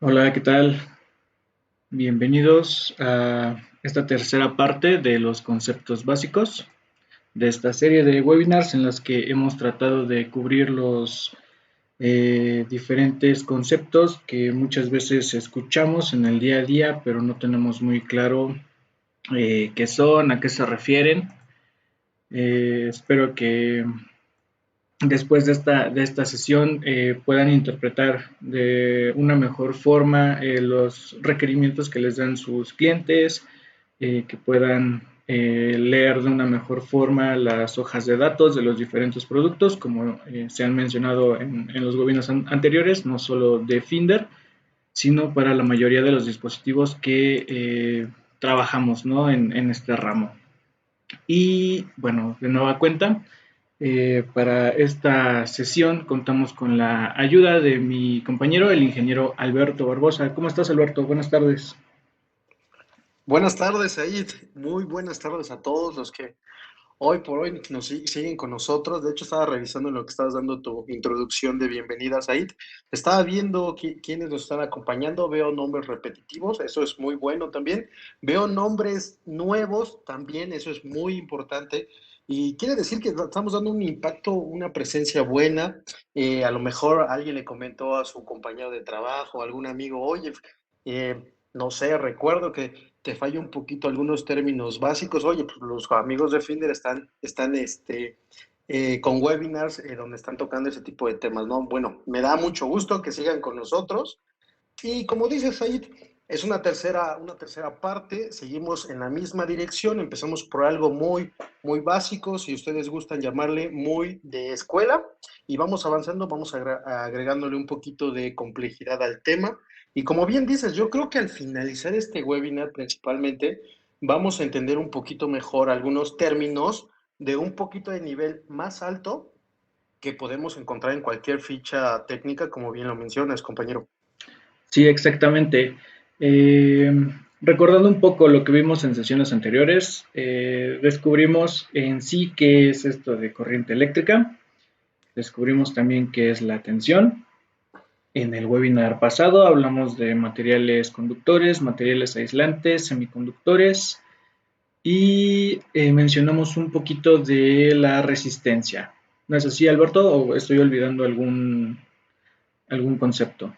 Hola, ¿qué tal? Bienvenidos a esta tercera parte de los conceptos básicos de esta serie de webinars en las que hemos tratado de cubrir los diferentes conceptos que muchas veces escuchamos en el día a día, pero no tenemos muy claro qué son, a qué se refieren. Espero que después de esta sesión puedan interpretar de una mejor forma los requerimientos que les dan sus clientes, que puedan leer de una mejor forma las hojas de datos de los diferentes productos, como se han mencionado en los webinars anteriores, no solo de Finder, sino para la mayoría de los dispositivos que trabajamos, ¿no? en este ramo. Y bueno, de nueva cuenta, para esta sesión contamos con la ayuda de mi compañero, el ingeniero Alberto Barbosa. ¿Cómo estás, Alberto? Buenas tardes. Buenas tardes, Said. Muy buenas tardes a todos los que hoy por hoy siguen con nosotros. De hecho, estaba revisando lo que estabas dando tu introducción de bienvenida, Said. Estaba viendo quiénes nos están acompañando. Veo nombres repetitivos, eso es muy bueno también. Veo nombres nuevos también, eso es muy importante. Y quiere decir que estamos dando un impacto, una presencia buena. A lo mejor alguien le comentó a su compañero de trabajo, algún amigo, oye, no sé, recuerdo que te falla un poquito algunos términos básicos. Oye, pues los amigos de Finder están con webinars donde están tocando ese tipo de temas, ¿no? Bueno, me da mucho gusto que sigan con nosotros. Y como dices, Said, es una tercera parte, seguimos en la misma dirección, empezamos por algo muy básico, si ustedes gustan llamarle muy de escuela, y vamos avanzando, vamos agregándole un poquito de complejidad al tema. Y como bien dices, yo creo que al finalizar este webinar principalmente vamos a entender un poquito mejor algunos términos de un poquito de nivel más alto que podemos encontrar en cualquier ficha técnica, como bien lo mencionas, compañero. Sí, exactamente. Eh, Recordando un poco lo que vimos en sesiones anteriores, descubrimos en sí qué es esto de corriente eléctrica, descubrimos también qué es la tensión. En el webinar pasado hablamos de materiales conductores, materiales aislantes, semiconductores, y mencionamos un poquito de la resistencia. ¿No es así, Alberto? ¿O estoy olvidando algún concepto?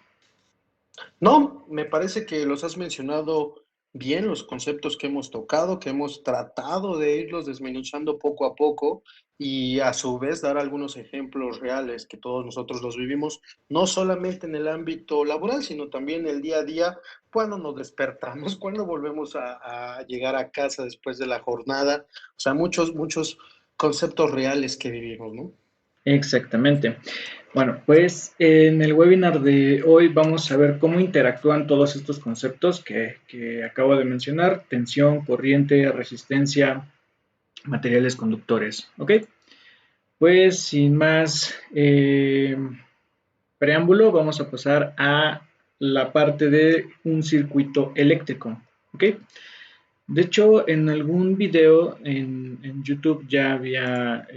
No, me parece que los has mencionado bien, los conceptos que hemos tocado, que hemos tratado de irlos desmenuzando poco a poco y a su vez dar algunos ejemplos reales que todos nosotros los vivimos, no solamente en el ámbito laboral, sino también el día a día, cuando nos despertamos, cuando volvemos a llegar a casa después de la jornada, o sea, muchos conceptos reales que vivimos, ¿no? Exactamente. Bueno, pues en el webinar de hoy vamos a ver cómo interactúan todos estos conceptos que acabo de mencionar: tensión, corriente, resistencia, materiales conductores. ¿Ok? Pues sin más preámbulo, vamos a pasar a la parte de un circuito eléctrico. ¿Ok? De hecho, en algún video en YouTube ya había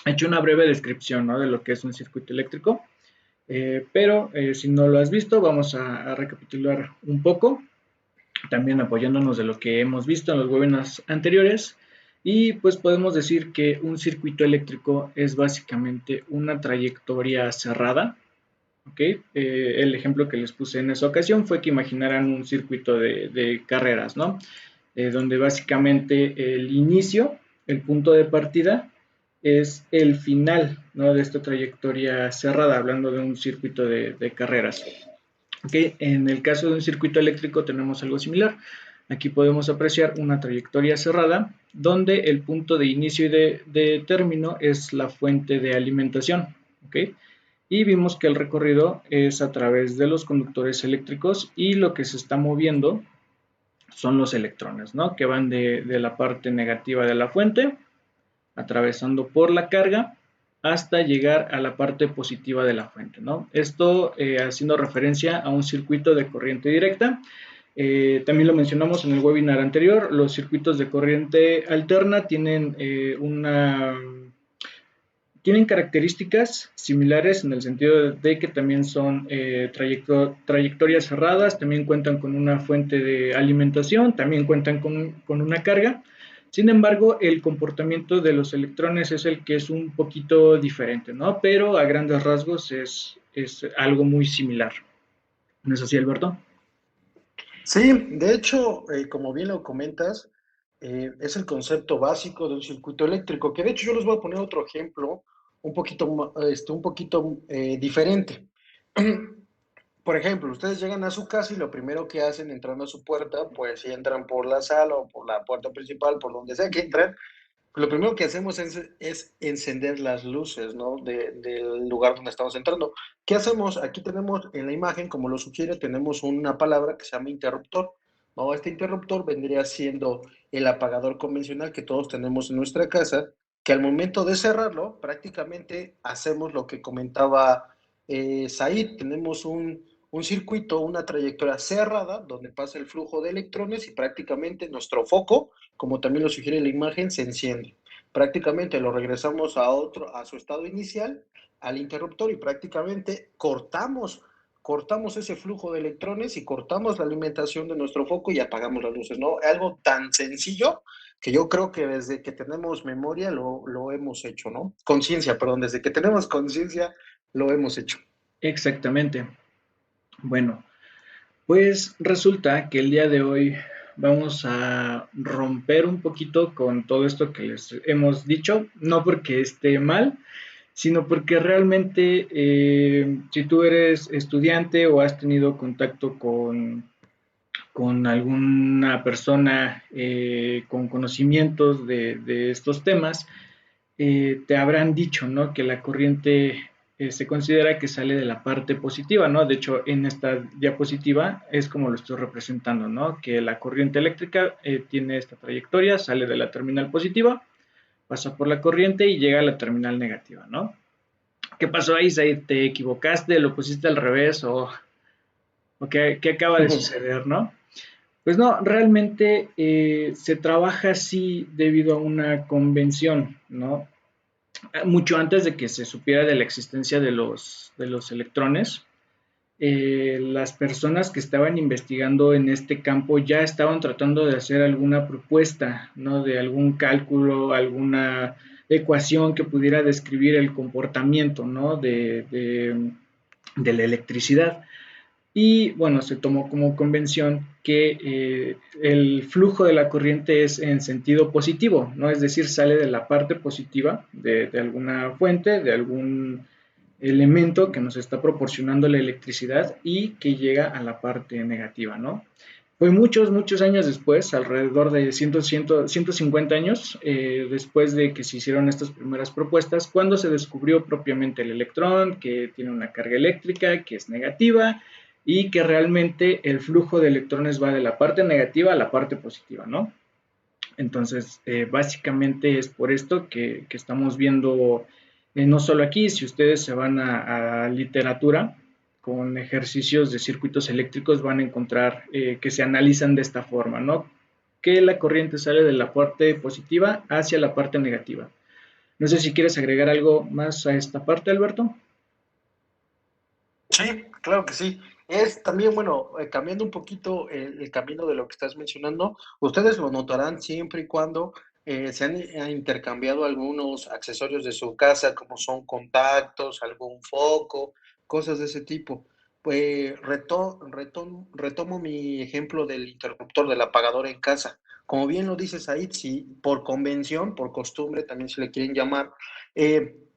hecho una breve descripción, ¿no?, de lo que es un circuito eléctrico, pero si no lo has visto, vamos a recapitular un poco, también apoyándonos de lo que hemos visto en los webinars anteriores. Y pues podemos decir que un circuito eléctrico es básicamente una trayectoria cerrada. ¿Ok? El ejemplo que les puse en esa ocasión fue que imaginaran un circuito de carreras, ¿no? Donde básicamente el inicio, el punto de partida, es el final, ¿no?, de esta trayectoria cerrada, hablando de un circuito de carreras. ¿Ok? En el caso de un circuito eléctrico tenemos algo similar. Aquí podemos apreciar una trayectoria cerrada donde el punto de inicio y de término es la fuente de alimentación. ¿Ok? Y vimos que el recorrido es a través de los conductores eléctricos y lo que se está moviendo son los electrones, ¿no?, que van de la parte negativa de la fuente, atravesando por la carga hasta llegar a la parte positiva de la fuente, ¿no? Esto haciendo referencia a un circuito de corriente directa. También lo mencionamos en el webinar anterior, los circuitos de corriente alterna tienen una tienen características similares en el sentido de que también son trayectorias cerradas, también cuentan con una fuente de alimentación, también cuentan con una carga. Sin embargo, el comportamiento de los electrones es el que es un poquito diferente, ¿no? Pero a grandes rasgos es algo muy similar. ¿No es así, Alberto? Sí, de hecho, como bien lo comentas, es el concepto básico de un circuito eléctrico, que de hecho yo les voy a poner otro ejemplo un poquito diferente. Por ejemplo, ustedes llegan a su casa y lo primero que hacen entrando a su puerta, pues si entran por la sala o por la puerta principal, por donde sea que entren, lo primero que hacemos es encender las luces, ¿no? Del lugar donde estamos entrando. ¿Qué hacemos? Aquí tenemos en la imagen, como lo sugiere, tenemos una palabra que se llama interruptor, ¿no? Este interruptor vendría siendo el apagador convencional que todos tenemos en nuestra casa, que al momento de cerrarlo, prácticamente hacemos lo que comentaba Said, tenemos un circuito, una trayectoria cerrada donde pasa el flujo de electrones y prácticamente nuestro foco, como también lo sugiere la imagen, se enciende. Prácticamente lo regresamos a su estado inicial, al interruptor, y prácticamente cortamos ese flujo de electrones y cortamos la alimentación de nuestro foco y apagamos las luces, ¿no? Algo tan sencillo que yo creo que desde que tenemos memoria lo hemos hecho, ¿no? Conciencia, perdón, desde que tenemos conciencia lo hemos hecho. Exactamente. Bueno, pues resulta que el día de hoy vamos a romper un poquito con todo esto que les hemos dicho, no porque esté mal, sino porque realmente si tú eres estudiante o has tenido contacto con alguna persona con conocimientos de estos temas, te habrán dicho, ¿no? Que la corriente se considera que sale de la parte positiva, ¿no? De hecho, en esta diapositiva es como lo estoy representando, ¿no? Que la corriente eléctrica tiene esta trayectoria, sale de la terminal positiva, pasa por la corriente y llega a la terminal negativa, ¿no? ¿Qué pasó ahí, Said? ¿Te equivocaste? ¿Lo pusiste al revés? ¿O qué acaba de suceder, no? Pues no, realmente se trabaja así debido a una convención, ¿no? Mucho antes de que se supiera de la existencia de los electrones, las personas que estaban investigando en este campo ya estaban tratando de hacer alguna propuesta, ¿no? De algún cálculo, alguna ecuación que pudiera describir el comportamiento, ¿no? De la electricidad. Y bueno, se tomó como convención que el flujo de la corriente es en sentido positivo, ¿no? Es decir, sale de la parte positiva de alguna fuente, de algún elemento que nos está proporcionando la electricidad y que llega a la parte negativa, ¿no? Fue muchos años después, alrededor de 150 años después de que se hicieron estas primeras propuestas, cuando se descubrió propiamente el electrón, que tiene una carga eléctrica, que es negativa y que realmente el flujo de electrones va de la parte negativa a la parte positiva, ¿no? Entonces, básicamente es por esto que estamos viendo, no solo aquí, si ustedes se van a literatura con ejercicios de circuitos eléctricos, van a encontrar que se analizan de esta forma, ¿no? Que la corriente sale de la parte positiva hacia la parte negativa. No sé si quieres agregar algo más a esta parte, Alberto. Sí, claro que sí. Es también, bueno, cambiando un poquito el camino de lo que estás mencionando, ustedes lo notarán siempre y cuando se han intercambiado algunos accesorios de su casa, como son contactos, algún foco, cosas de ese tipo. Pues retomo mi ejemplo del interruptor, del apagador en casa. Como bien lo dices ahí, si por convención, por costumbre, también se le quieren llamar,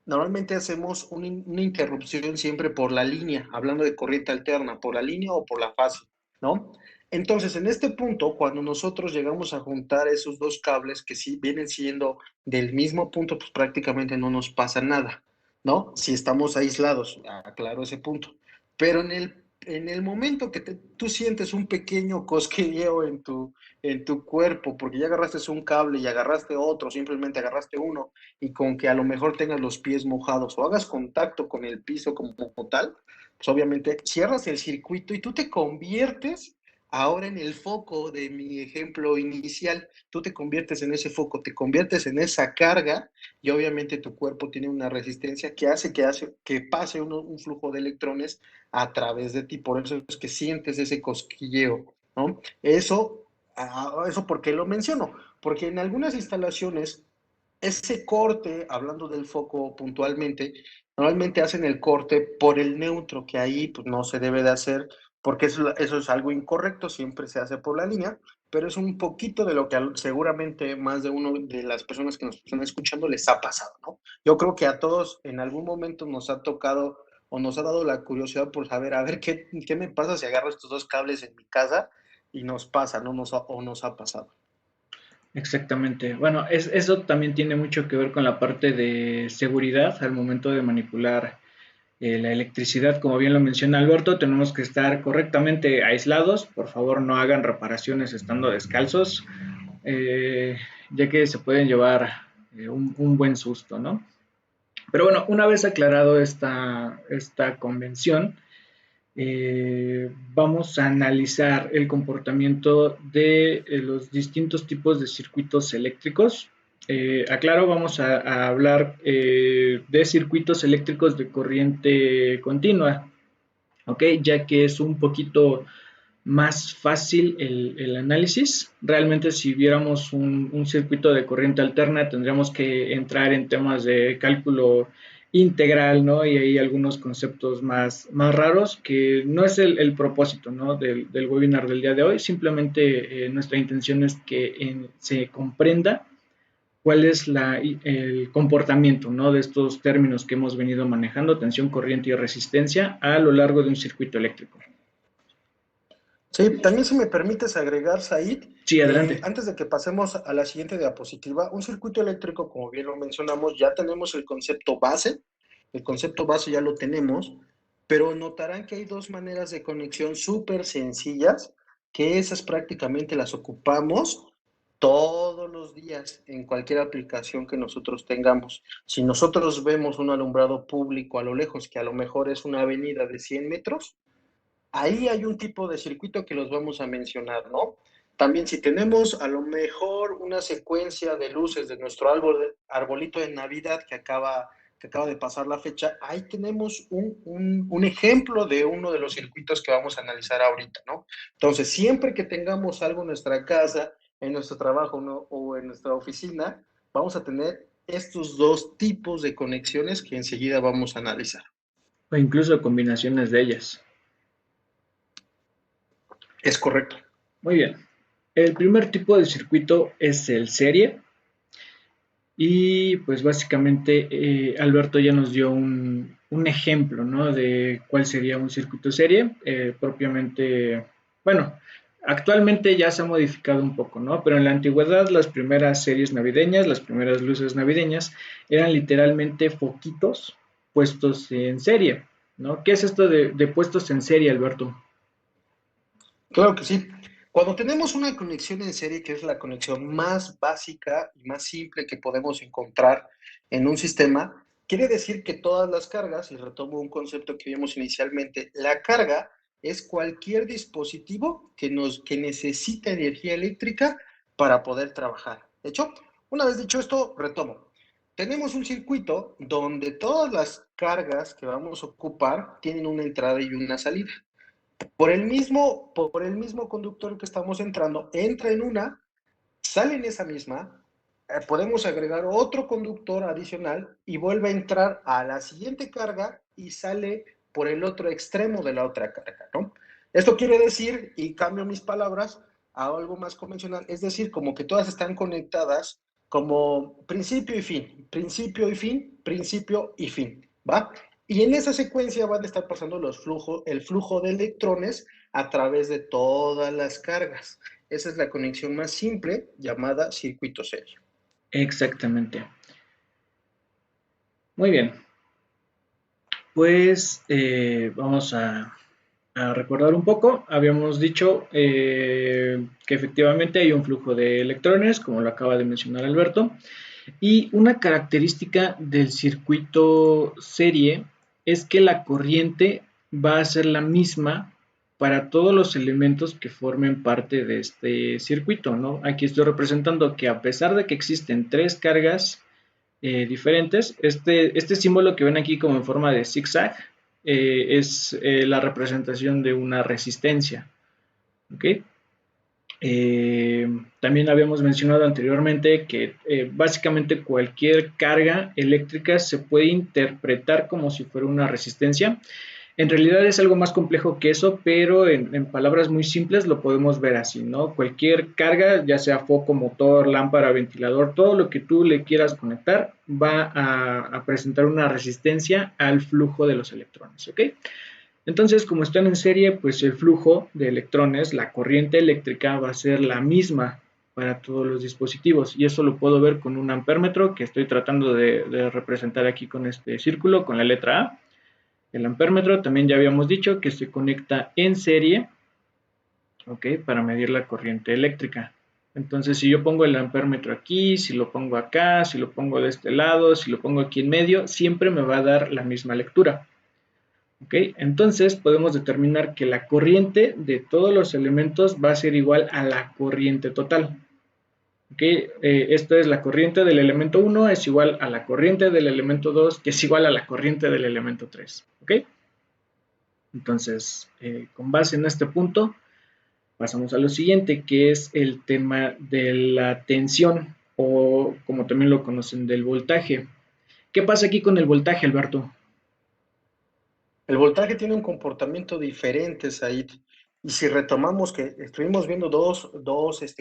normalmente hacemos una interrupción siempre por la línea, hablando de corriente alterna, por la línea o por la fase, ¿no? Entonces, en este punto, cuando nosotros llegamos a juntar esos dos cables que sí vienen siendo del mismo punto, pues prácticamente no nos pasa nada, ¿no? Si estamos aislados, aclaro ese punto. Pero en el momento que tú sientes un pequeño cosquilleo en tu cuerpo, porque ya agarraste un cable y agarraste otro, simplemente agarraste uno, y con que a lo mejor tengas los pies mojados o hagas contacto con el piso como tal, pues obviamente cierras el circuito y tú te conviertes Ahora en el foco de mi ejemplo inicial, tú te conviertes en ese foco, te conviertes en esa carga y obviamente tu cuerpo tiene una resistencia que pase un flujo de electrones a través de ti. Por eso es que sientes ese cosquilleo, ¿no? Eso ¿por qué lo menciono? Porque en algunas instalaciones ese corte, hablando del foco puntualmente, normalmente hacen el corte por el neutro, que ahí pues, no se debe de hacer, porque eso es algo incorrecto, siempre se hace por la línea, pero es un poquito de lo que seguramente más de uno de las personas que nos están escuchando les ha pasado, ¿no? Yo creo que a todos en algún momento nos ha tocado o nos ha dado la curiosidad por saber, a ver, ¿qué me pasa si agarro estos dos cables en mi casa? Y nos pasa, ¿no? Nos ha pasado. Exactamente. Bueno, eso también tiene mucho que ver con la parte de seguridad al momento de manipular la electricidad. Como bien lo menciona Alberto, tenemos que estar correctamente aislados. Por favor, no hagan reparaciones estando descalzos, eh, ya que se pueden llevar un buen susto, ¿no? Pero bueno, una vez aclarado esta convención, vamos a analizar el comportamiento de los distintos tipos de circuitos eléctricos. Aclaro, vamos a hablar de circuitos eléctricos de corriente continua, ¿ok? Ya que es un poquito más fácil el análisis. Realmente si viéramos un circuito de corriente alterna tendríamos que entrar en temas de cálculo integral, ¿no? Y hay algunos conceptos más raros que no es el propósito, ¿no? Del webinar del día de hoy. Simplemente nuestra intención es que se comprenda cuál es el comportamiento, ¿no? De estos términos que hemos venido manejando, tensión, corriente y resistencia a lo largo de un circuito eléctrico. Sí, también si me permites agregar, Said, Sí, adelante. antes de que pasemos a la siguiente diapositiva, un circuito eléctrico, como bien lo mencionamos, ya tenemos el concepto base ya lo tenemos, pero notarán que hay dos maneras de conexión súper sencillas, que esas prácticamente las ocupamos todos los días en cualquier aplicación que nosotros tengamos. Si nosotros vemos un alumbrado público a lo lejos, que a lo mejor es una avenida de 100 metros, ahí hay un tipo de circuito que los vamos a mencionar, ¿no? También si tenemos a lo mejor una secuencia de luces de nuestro arbolito de Navidad que acaba de pasar la fecha, ahí tenemos un ejemplo de uno de los circuitos que vamos a analizar ahorita, ¿no? Entonces, siempre que tengamos algo en nuestra casa, en nuestro trabajo, ¿no? O en nuestra oficina, vamos a tener estos dos tipos de conexiones que enseguida vamos a analizar. O incluso combinaciones de ellas. Es correcto. Muy bien. El primer tipo de circuito es el serie y pues básicamente Alberto ya nos dio un ejemplo, ¿no? De cuál sería un circuito serie. Propiamente, bueno, actualmente ya se ha modificado un poco, ¿no? Pero en la antigüedad las primeras series navideñas, las primeras luces navideñas eran literalmente foquitos puestos en serie, ¿no? ¿Qué es esto de puestos en serie, Alberto? Claro que sí. Cuando tenemos una conexión en serie, que es la conexión más básica y más simple que podemos encontrar en un sistema, quiere decir que todas las cargas, y retomo un concepto que vimos inicialmente, la carga es cualquier dispositivo que necesita energía eléctrica para poder trabajar. De hecho, una vez dicho esto, retomo. Tenemos un circuito donde todas las cargas que vamos a ocupar tienen una entrada y una salida. Por el mismo conductor que estamos entrando, entra en una, sale en esa misma, podemos agregar otro conductor adicional y vuelve a entrar a la siguiente carga y sale por el otro extremo de la otra carga, ¿no? Esto quiere decir, y cambio mis palabras a algo más convencional, es decir, como que todas están conectadas como principio y fin, principio y fin, principio y fin, ¿va? Y en esa secuencia van a estar pasando el flujo de electrones a través de todas las cargas. Esa es la conexión más simple llamada circuito serie. Exactamente. Muy bien. Pues vamos a recordar un poco. Habíamos dicho que efectivamente hay un flujo de electrones, como lo acaba de mencionar Alberto, y una característica del circuito serie es que la corriente va a ser la misma para todos los elementos que formen parte de este circuito, ¿no? Aquí estoy representando que a pesar de que existen tres cargas diferentes, este símbolo que ven aquí como en forma de zigzag es la representación de una resistencia, ¿ok? También habíamos mencionado anteriormente que básicamente cualquier carga eléctrica se puede interpretar como si fuera una resistencia. En realidad es algo más complejo que eso, pero en palabras muy simples lo podemos ver así, ¿no? Cualquier carga, ya sea foco, motor, lámpara, ventilador, todo lo que tú le quieras conectar va a presentar una resistencia al flujo de los electrones, ¿ok? Entonces, como están en serie, pues el flujo de electrones, la corriente eléctrica va a ser la misma para todos los dispositivos y eso lo puedo ver con un ampérmetro que estoy tratando de representar aquí con este círculo, con la letra A. El ampérmetro también ya habíamos dicho que se conecta en serie, ¿ok? Para medir la corriente eléctrica. Entonces, si yo pongo el ampérmetro aquí, si lo pongo acá, si lo pongo de este lado, si lo pongo aquí en medio, siempre me va a dar la misma lectura. ¿Ok? Entonces podemos determinar que la corriente de todos los elementos va a ser igual a la corriente total. ¿Ok? Esto es la corriente del elemento 1 es igual a la corriente del elemento 2 que es igual a la corriente del elemento 3. ¿Ok? Entonces, con base en este punto, pasamos a lo siguiente, que es el tema de la tensión o como también lo conocen del voltaje. ¿Qué pasa aquí con el voltaje, Alberto? El voltaje tiene un comportamiento diferente, Said. Y si retomamos que estuvimos viendo dos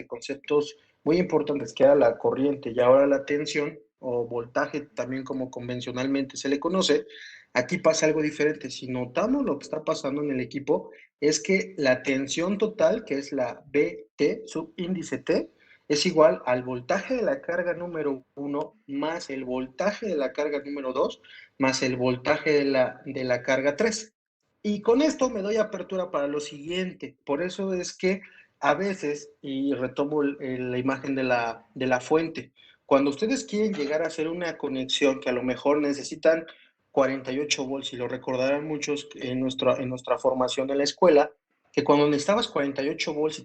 conceptos muy importantes, que era la corriente y ahora la tensión, o voltaje también como convencionalmente se le conoce, aquí pasa algo diferente. Si notamos lo que está pasando en el equipo, es que la tensión total, que es la BT, subíndice T, es igual al voltaje de la carga número uno más el voltaje de la carga número 2 más el voltaje de la carga 3. Y con esto me doy apertura para lo siguiente. Por eso es que a veces, y retomo la imagen de la fuente, cuando ustedes quieren llegar a hacer una conexión que a lo mejor necesitan 48 volts, y lo recordarán muchos en nuestra formación en la escuela, que cuando necesitabas 48 volts y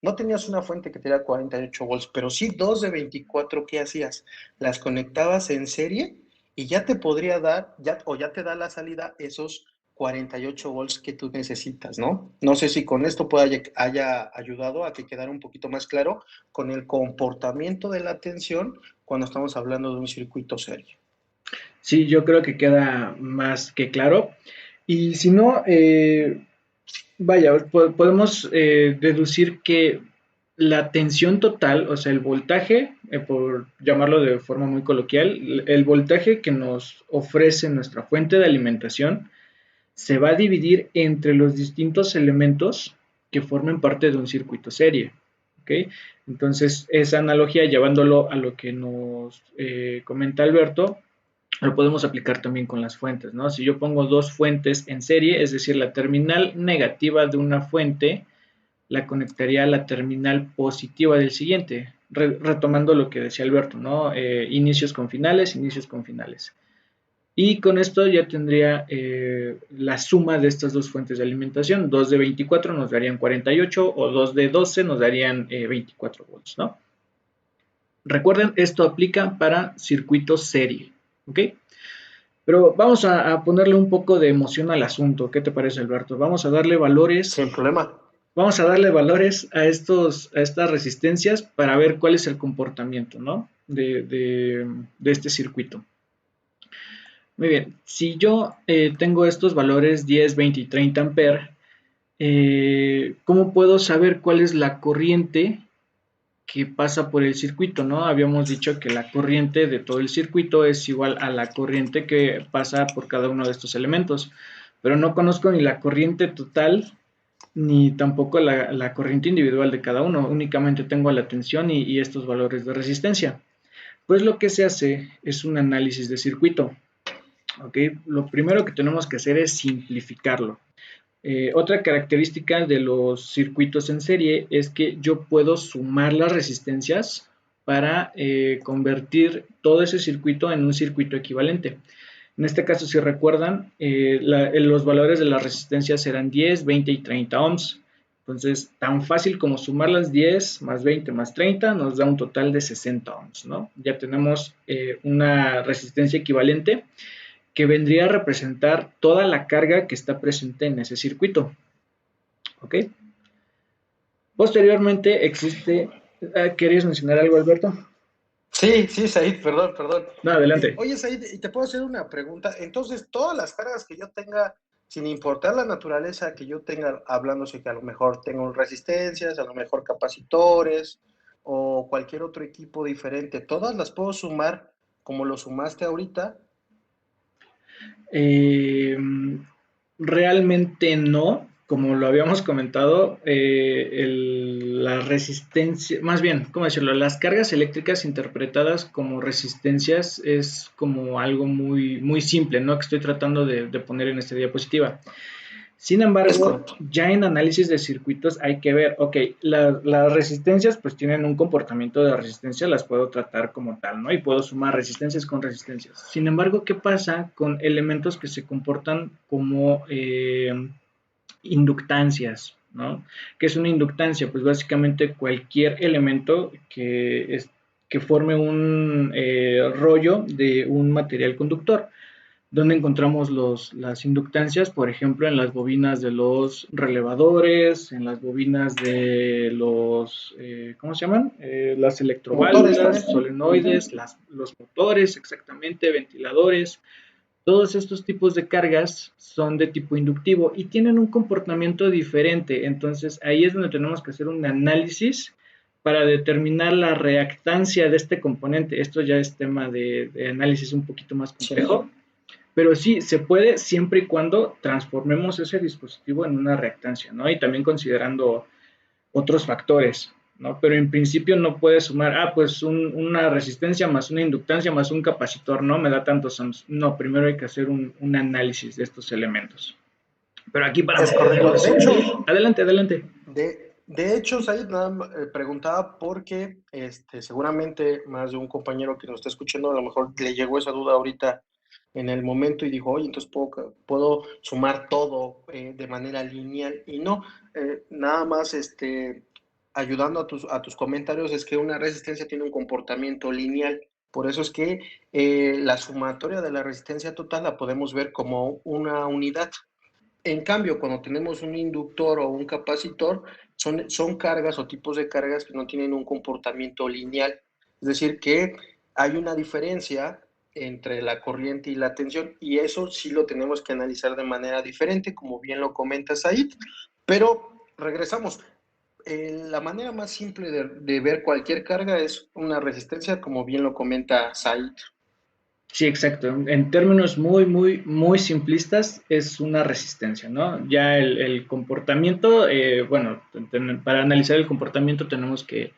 no tenías una fuente que te diera 48 volts, pero sí dos de 24, ¿qué hacías? Las conectabas en serie y ya te podría dar, ya te da la salida esos 48 volts que tú necesitas, ¿no? No sé si con esto haya ayudado a que quedara un poquito más claro con el comportamiento de la tensión cuando estamos hablando de un circuito serio. Sí, yo creo que queda más que claro. Y si no, vaya, podemos deducir que la tensión total, o sea, el voltaje, por llamarlo de forma muy coloquial, el voltaje que nos ofrece nuestra fuente de alimentación se va a dividir entre los distintos elementos que formen parte de un circuito serie. ¿Ok? Entonces, esa analogía, llevándolo a lo que nos comenta Alberto, lo podemos aplicar también con las fuentes, ¿no? Si yo pongo dos fuentes en serie, es decir, la terminal negativa de una fuente la conectaría a la terminal positiva del siguiente, retomando lo que decía Alberto, ¿no? Inicios con finales, inicios con finales. Y con esto ya tendría la suma de estas dos fuentes de alimentación. 2 de 24 nos darían 48 o 2 de 12 nos darían 24 volts, ¿no? Recuerden, esto aplica para circuitos serie, ¿ok? Pero vamos a ponerle un poco de emoción al asunto. ¿Qué te parece, Alberto? Sin problema. Vamos a darle valores a estas resistencias para ver cuál es el comportamiento, ¿no? De este circuito. Muy bien, si yo tengo estos valores 10, 20 y 30 amperes, ¿cómo puedo saber cuál es la corriente que pasa por el circuito, ¿no? Habíamos dicho que la corriente de todo el circuito es igual a la corriente que pasa por cada uno de estos elementos, pero no conozco ni la corriente total ni tampoco la corriente individual de cada uno, únicamente tengo la tensión y estos valores de resistencia. Pues lo que se hace es un análisis de circuito. ¿Ok? Lo primero que tenemos que hacer es simplificarlo. Otra característica de los circuitos en serie es que yo puedo sumar las resistencias para convertir todo ese circuito en un circuito equivalente. En este caso, si recuerdan, los valores de las resistencias eran 10, 20 y 30 ohms. Entonces, tan fácil como sumar las 10 más 20 más 30 nos da un total de 60 ohms, ¿no? Ya tenemos una resistencia equivalente que vendría a representar toda la carga que está presente en ese circuito, ¿ok? Posteriormente existe... ¿Querías mencionar algo, Alberto? Sí, sí, Said, perdón, perdón. No, adelante. Oye, Said, ¿y te puedo hacer una pregunta? Entonces, todas las cargas que yo tenga, sin importar la naturaleza que yo tenga, hablándose que a lo mejor tengo resistencias, a lo mejor capacitores o cualquier otro equipo diferente, ¿todas las puedo sumar como lo sumaste ahorita? Eh, Realmente no, como lo habíamos comentado, la resistencia, más bien, ¿cómo decirlo? Las cargas eléctricas interpretadas como resistencias es como algo muy, muy simple, ¿no? Que estoy tratando de poner en esta diapositiva. Sin Es embargo, correcto. ya en análisis de circuitos hay que ver, ok, las resistencias pues tienen un comportamiento de resistencia, las puedo tratar como tal, ¿no? Y puedo sumar resistencias con resistencias. Sin embargo, ¿qué pasa con elementos que se comportan como inductancias, ¿no? ¿Qué es una inductancia? Pues básicamente cualquier elemento que forme un rollo de un material conductor. ¿Dónde encontramos las inductancias? Por ejemplo, en las bobinas de los relevadores, en las bobinas de los, ¿cómo se llaman? Las Motores electroválvulas, también. Ujú. solenoides, los motores, exactamente, ventiladores. Todos estos tipos de cargas son de tipo inductivo y tienen un comportamiento diferente. Entonces, ahí es donde tenemos que hacer un análisis para determinar la reactancia de este componente. Esto ya es tema de análisis un poquito más Sí. complejo, pero sí, se puede siempre y cuando transformemos ese dispositivo en una reactancia, ¿no? Y también considerando otros factores, ¿no? Pero en principio no puedes sumar, pues una resistencia más una inductancia más un capacitor, no me da tantos ohms. No, primero hay que hacer un análisis de estos elementos. Pero aquí para Es correcto. meterlos, De hecho, adelante, adelante. de hecho, Said, nada preguntaba porque seguramente más de un compañero que nos está escuchando a lo mejor le llegó esa duda ahorita en el momento y dijo, oye, entonces puedo sumar todo de manera lineal y no, nada más ayudando a tus comentarios es que una resistencia tiene un comportamiento lineal. Por eso es que la sumatoria de la resistencia total la podemos ver como una unidad. En cambio, cuando tenemos un inductor o un capacitor, son cargas o tipos de cargas que no tienen un comportamiento lineal. Es decir, que hay una diferencia entre la corriente y la tensión y eso sí lo tenemos que analizar de manera diferente, como bien lo comenta Said. Pero regresamos. La manera más simple de ver cualquier carga es una resistencia, como bien lo comenta Said. Sí, exacto. En términos muy, muy, muy simplistas, es una resistencia, ¿no? Ya el comportamiento, bueno, para analizar el comportamiento tenemos que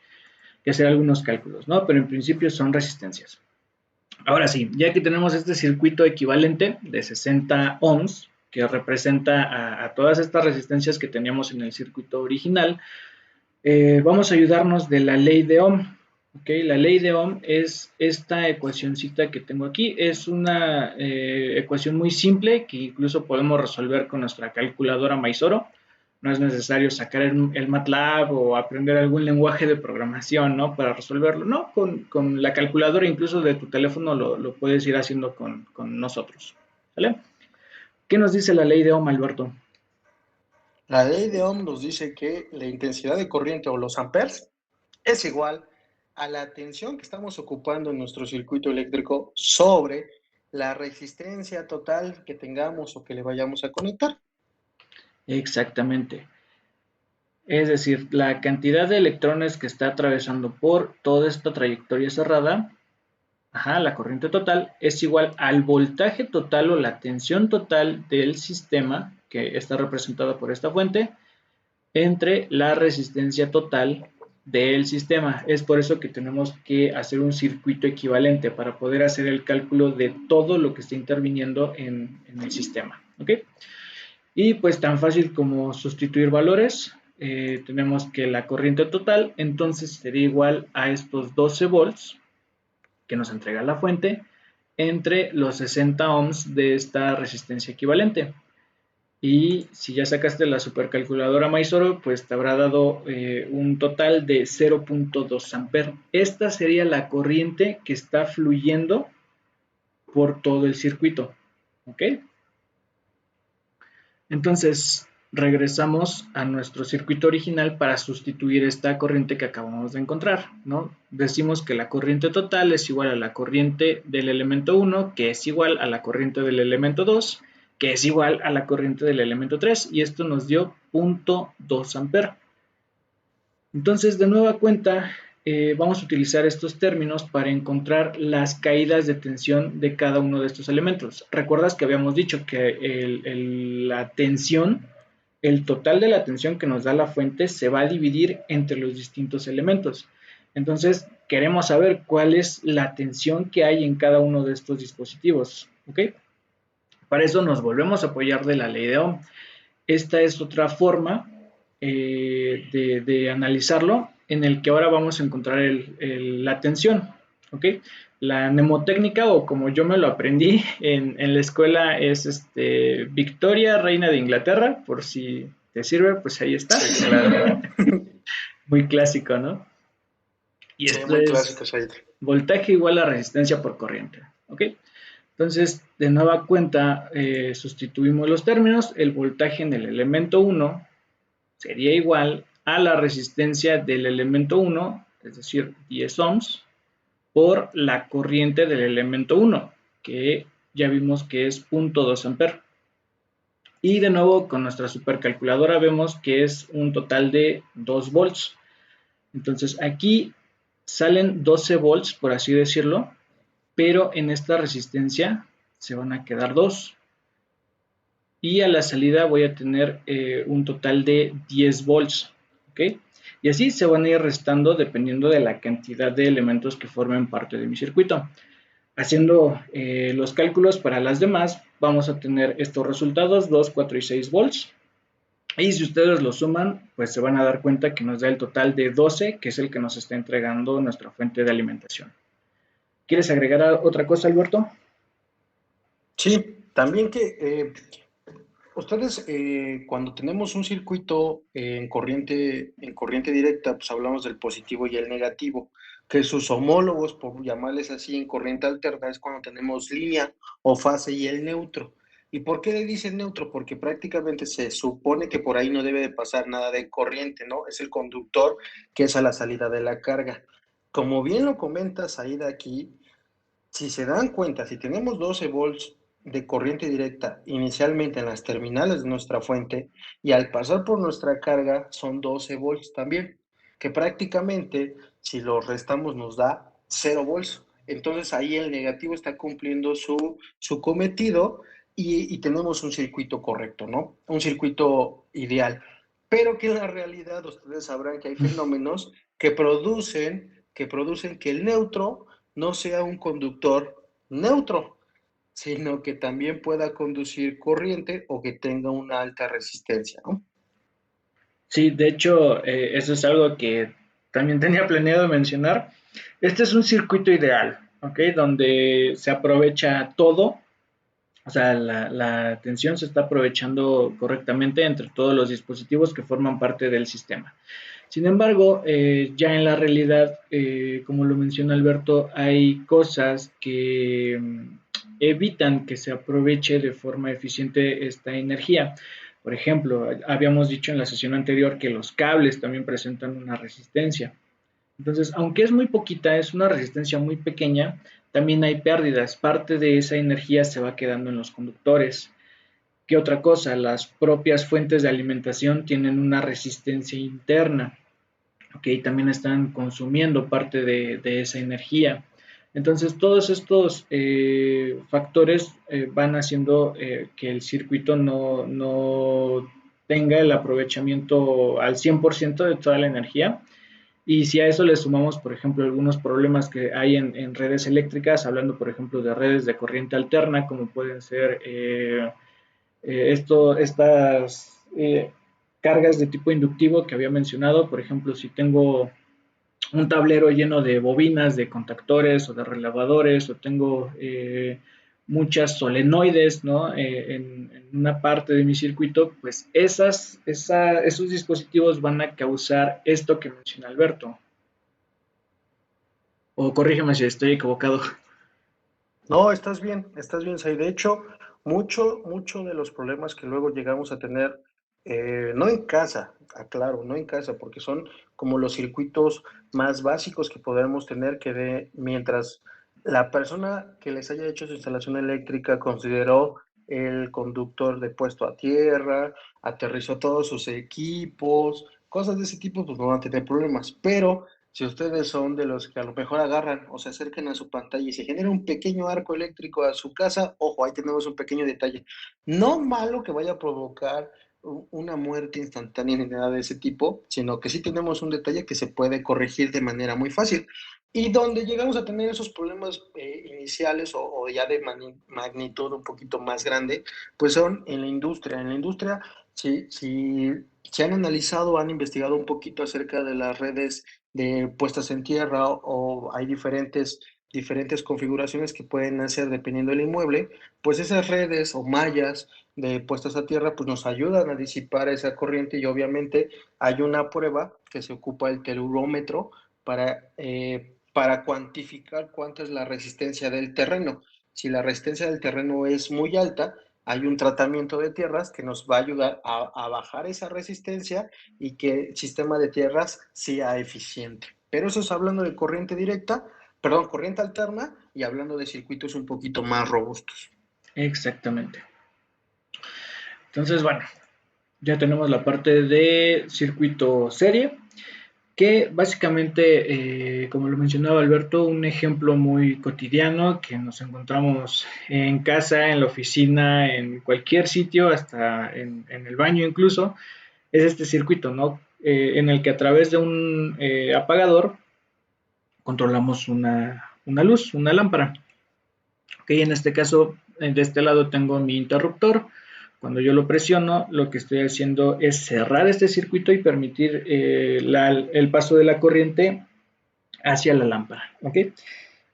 hacer algunos cálculos, ¿no? Pero en principio son resistencias. Ahora sí, ya que tenemos este circuito equivalente de 60 ohms, que representa a todas estas resistencias que teníamos en el circuito original, vamos a ayudarnos de la ley de Ohm. ¿Okay? La ley de Ohm es esta ecuacióncita que tengo aquí. Es una ecuación muy simple que incluso podemos resolver con nuestra calculadora Maizoro. No es necesario sacar el MATLAB o aprender algún lenguaje de programación, ¿no? Para resolverlo. No, con la calculadora incluso de tu teléfono lo puedes ir haciendo con nosotros. ¿Vale? ¿Qué nos dice la ley de Ohm, Alberto? La ley de Ohm nos dice que la intensidad de corriente o los amperes es igual a la tensión que estamos ocupando en nuestro circuito eléctrico sobre la resistencia total que tengamos o que le vayamos a conectar. Exactamente. Es decir, la cantidad de electrones que está atravesando por toda esta trayectoria cerrada, ajá, la corriente total, es igual al voltaje total o la tensión total del sistema, que está representada por esta fuente, entre la resistencia total del sistema. Es por eso que tenemos que hacer un circuito equivalente para poder hacer el cálculo de todo lo que está interviniendo en el sistema. ¿Ok? Y pues tan fácil como sustituir valores, tenemos que la corriente total entonces sería igual a estos 12 volts que nos entrega la fuente entre los 60 ohms de esta resistencia equivalente. Y si ya sacaste la supercalculadora Maizoro, pues te habrá dado un total de 0.2 amperes. Esta sería la corriente que está fluyendo por todo el circuito. ¿Ok? Entonces, regresamos a nuestro circuito original para sustituir esta corriente que acabamos de encontrar, ¿no? Decimos que la corriente total es igual a la corriente del elemento 1, que es igual a la corriente del elemento 2, que es igual a la corriente del elemento 3, y esto nos dio 0.2 amperes. Entonces, de nueva cuenta, vamos a utilizar estos términos para encontrar las caídas de tensión de cada uno de estos elementos. ¿Recuerdas que habíamos dicho que la tensión, el total de la tensión que nos da la fuente se va a dividir entre los distintos elementos? Entonces, queremos saber cuál es la tensión que hay en cada uno de estos dispositivos. ¿Ok? Para eso nos volvemos a apoyar de la ley de Ohm. Esta es otra forma de analizarlo, en el que ahora vamos a encontrar la tensión. ¿Ok? La mnemotécnica, o como yo me lo aprendí en la escuela, es Victoria, reina de Inglaterra, por si te sirve, pues ahí está. Sí, claro. Muy clásico, ¿no? Y Sí, esto muy es clásico, Said. voltaje igual a resistencia por corriente. ¿Ok? Entonces, de nueva cuenta, sustituimos los términos. El voltaje en el elemento 1 sería igual a la resistencia del elemento 1, es decir, 10 ohms, por la corriente del elemento 1, que ya vimos que es 0.2 amperes. Y de nuevo, con nuestra supercalculadora vemos que es un total de 2 volts. Entonces, aquí salen 12 volts, por así decirlo, pero en esta resistencia se van a quedar 2. Y a la salida voy a tener un total de 10 volts. ¿Ok? Y así se van a ir restando dependiendo de la cantidad de elementos que formen parte de mi circuito. Haciendo los cálculos para las demás, vamos a tener estos resultados, 2, 4 y 6 volts. Y si ustedes lo suman, pues se van a dar cuenta que nos da el total de 12, que es el que nos está entregando nuestra fuente de alimentación. ¿Quieres agregar otra cosa, Alberto? Sí, también que ustedes, cuando tenemos un circuito en corriente directa, pues hablamos del positivo y el negativo, que sus homólogos, por llamarles así, en corriente alterna, es cuando tenemos línea o fase y el neutro. ¿Y por qué le dicen neutro? Porque prácticamente se supone que por ahí no debe de pasar nada de corriente, ¿no? Es el conductor que es a la salida de la carga. Como bien lo comentas ahí de aquí, si se dan cuenta, si tenemos 12 volts de corriente directa inicialmente en las terminales de nuestra fuente y al pasar por nuestra carga son 12 volts también, que prácticamente si los restamos nos da 0 volts. Entonces ahí el negativo está cumpliendo su cometido y tenemos un circuito correcto, ¿no? Un circuito ideal. Pero que en la realidad ustedes sabrán que hay fenómenos que producen que el neutro no sea un conductor neutro, sino que también pueda conducir corriente o que tenga una alta resistencia, ¿no? Sí, de hecho, eso es algo que también tenía planeado mencionar. Este es un circuito ideal, ¿ok? Donde se aprovecha todo, o sea, la tensión se está aprovechando correctamente entre todos los dispositivos que forman parte del sistema. Sin embargo, ya en la realidad, como lo menciona Alberto, hay cosas que evitan que se aproveche de forma eficiente esta energía. Por ejemplo, habíamos dicho en la sesión anterior que los cables también presentan una resistencia. Entonces, aunque es muy poquita, es una resistencia muy pequeña, también hay pérdidas. Parte de esa energía se va quedando en los conductores. ¿Qué otra cosa? Las propias fuentes de alimentación tienen una resistencia interna, que también están consumiendo parte de esa energía. Entonces, todos estos factores van haciendo que el circuito no tenga el aprovechamiento al 100% de toda la energía. Y si a eso le sumamos, por ejemplo, algunos problemas que hay en redes eléctricas, hablando, por ejemplo, de redes de corriente alterna, como pueden ser estas cargas de tipo inductivo que había mencionado. Por ejemplo, si tengo un tablero lleno de bobinas, de contactores o de relevadores, o tengo muchas solenoides, ¿no? En una parte de mi circuito, pues esos dispositivos van a causar esto que menciona Alberto. O corrígeme si estoy equivocado. No, estás bien, Sai. De hecho, mucho de los problemas que luego llegamos a tener, no en casa, aclaro, no en casa, porque son como los circuitos más básicos que podemos tener, mientras la persona que les haya hecho su instalación eléctrica consideró el conductor de puesto a tierra, aterrizó todos sus equipos, cosas de ese tipo, pues no van a tener problemas. Pero si ustedes son de los que a lo mejor agarran o se acercan a su pantalla y se genera un pequeño arco eléctrico a su casa, ojo, ahí tenemos un pequeño detalle. No malo que vaya a provocar una muerte instantánea ni nada de ese tipo, sino que sí tenemos un detalle que se puede corregir de manera muy fácil. Y donde llegamos a tener esos problemas iniciales o ya de magnitud un poquito más grande, pues son en la industria. En la industria, si se han analizado, han investigado un poquito acerca de las redes de puestas en tierra o hay diferentes configuraciones que pueden hacer dependiendo del inmueble, pues esas redes o mallas de puestas a tierra pues nos ayudan a disipar esa corriente y obviamente hay una prueba que se ocupa el telurómetro para cuantificar cuánto es la resistencia del terreno. Si la resistencia del terreno es muy alta, hay un tratamiento de tierras que nos va a ayudar a bajar esa resistencia y que el sistema de tierras sea eficiente. Pero eso es hablando de corriente directa, perdón, corriente alterna y hablando de circuitos un poquito más robustos. Exactamente. Entonces, bueno, ya tenemos la parte de circuito serie, que básicamente, como lo mencionaba Alberto, un ejemplo muy cotidiano que nos encontramos en casa, en la oficina, en cualquier sitio, hasta en el baño incluso, es este circuito, ¿no? En el que a través de un apagador controlamos una luz, una lámpara. Ok, en este caso, de este lado tengo mi interruptor. Cuando yo lo presiono, lo que estoy haciendo es cerrar este circuito y permitir el paso de la corriente hacia la lámpara. ¿Ok?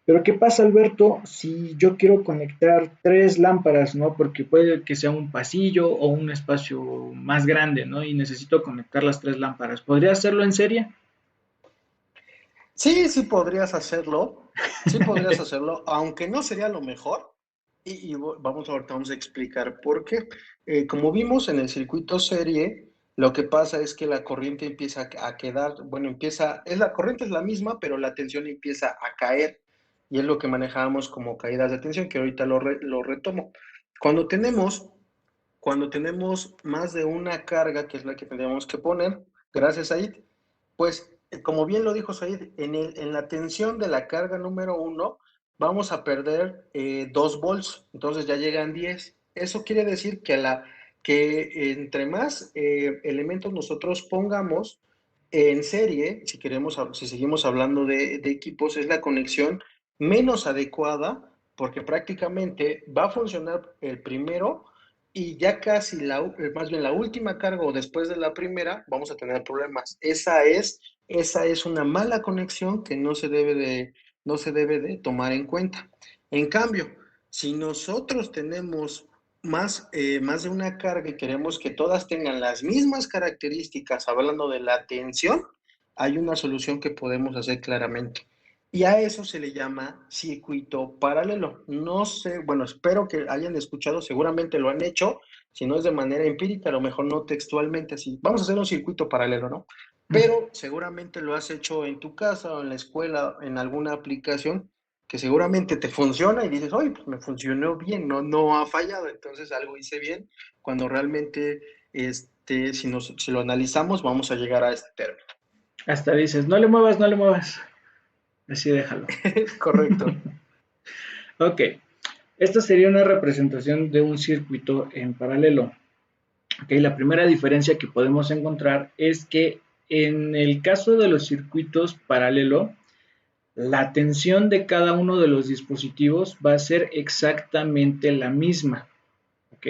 Pero ¿qué pasa, Alberto, si yo quiero conectar tres lámparas, ¿no? Porque puede que sea un pasillo o un espacio más grande, ¿no? Y necesito conectar las tres lámparas. ¿Podría hacerlo en serie? Sí, sí podrías hacerlo, aunque no sería lo mejor. Ahorita vamos a explicar por qué. Como vimos en el circuito serie, lo que pasa es que la corriente empieza a quedar, bueno, la corriente es la misma, pero la tensión empieza a caer. Y es lo que manejábamos como caídas de tensión, que ahorita lo retomo. Cuando tenemos, cuando tenemos más de una carga, que es la que tendríamos que poner, gracias a IT, pues, como bien lo dijo Said, en la tensión de la carga número uno vamos a perder 2 volts, entonces ya llegan 10. Eso quiere decir que entre más elementos nosotros pongamos en serie, si seguimos hablando de equipos, es la conexión menos adecuada porque prácticamente va a funcionar el primero y ya casi más bien la última carga o después de la primera vamos a tener problemas. Esa es una mala conexión que no se debe de tomar en cuenta. En cambio, si nosotros tenemos más de una carga y queremos que todas tengan las mismas características, hablando de la tensión, hay una solución que podemos hacer claramente. Y a eso se le llama circuito paralelo. No sé, bueno, espero que hayan escuchado, seguramente lo han hecho, si no es de manera empírica, a lo mejor no textualmente así. Vamos a hacer un circuito paralelo, ¿no? Pero seguramente lo has hecho en tu casa o en la escuela, en alguna aplicación que seguramente te funciona y dices, oye, pues me funcionó bien, no ha fallado, entonces algo hice bien, cuando realmente, si lo analizamos, vamos a llegar a este término. Hasta dices, no le muevas, no le muevas. Así déjalo. Correcto. Ok, esta sería una representación de un circuito en paralelo. Okay, la primera diferencia que podemos encontrar es que en el caso de los circuitos paralelo, la tensión de cada uno de los dispositivos va a ser exactamente la misma. ¿Ok?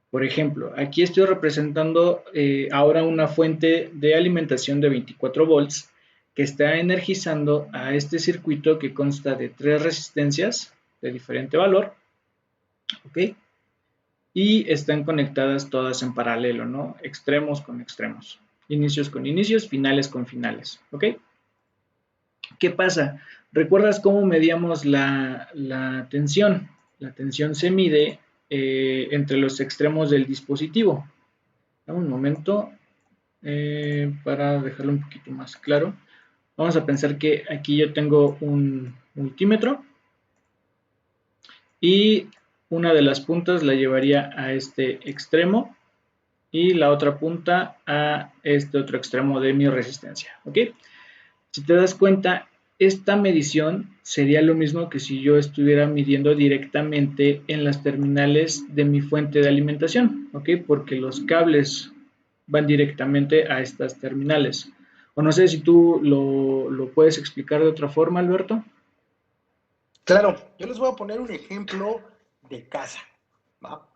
Por ejemplo, aquí estoy representando ahora una fuente de alimentación de 24 volts que está energizando a este circuito que consta de 3 resistencias de diferente valor, ¿ok? Y están conectadas todas en paralelo, ¿no? Extremos con extremos, inicios con inicios, finales con finales, ¿ok? ¿Qué pasa? ¿Recuerdas cómo medíamos la tensión? La tensión se mide entre los extremos del dispositivo. Dame un momento para dejarlo un poquito más claro. Vamos a pensar que aquí yo tengo un multímetro y una de las puntas la llevaría a este extremo y la otra punta a este otro extremo de mi resistencia, ¿ok? Si te das cuenta, esta medición sería lo mismo que si yo estuviera midiendo directamente en las terminales de mi fuente de alimentación, ¿ok? Porque los cables van directamente a estas terminales. O no sé si tú lo puedes explicar de otra forma, Alberto. Claro, yo les voy a poner un ejemplo de casa, ¿va?